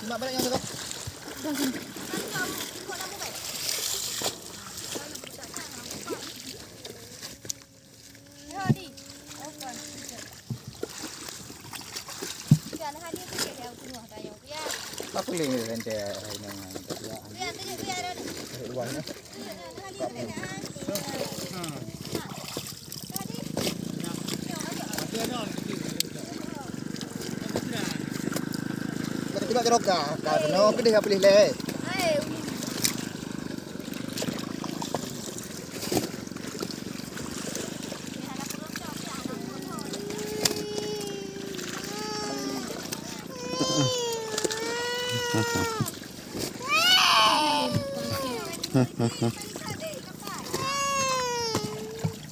Mak balik yang tu. Apa lagi nanti luarnya? Kita kerok karena kita dah pilih leh.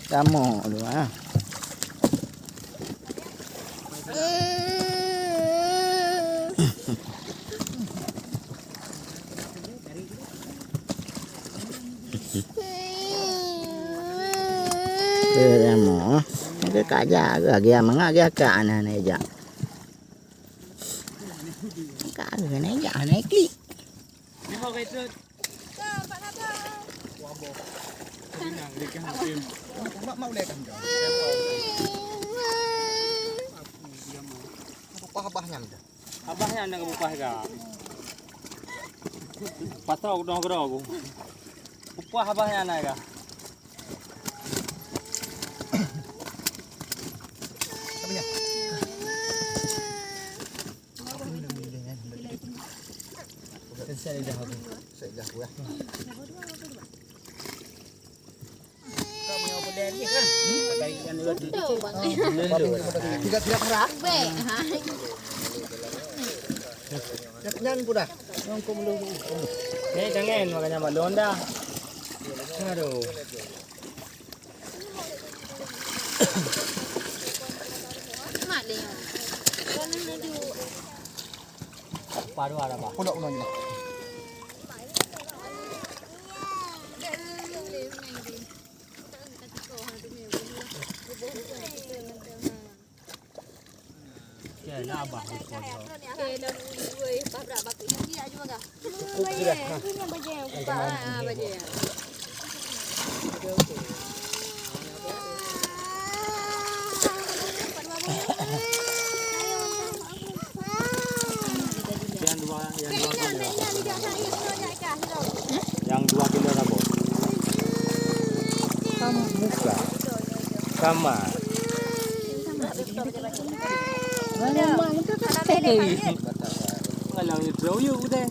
Kamu dulu ah. Kamu, cái cả già cái kia mà ngã cái cả này này dạ, cả người này dạ này kì. Mau lihat kan? Abah-abahnya dah. Abahnya anda ngupah ga. Pasau dong gero. Upah abahnya anda ga. Apanya? Saya dah ya. Tiga kerak. Nyan pun dah. Yang kumulu. Ni jangan makanya malon dah. Aduh. Mak dia. Kalau nak du. Paru ada ba? Pulak ulang ni. Ya abah. Dah ui berapa dia juga. Yang 2 kilo apa? Kamu buka. Sama. Kalau ni jauh deh.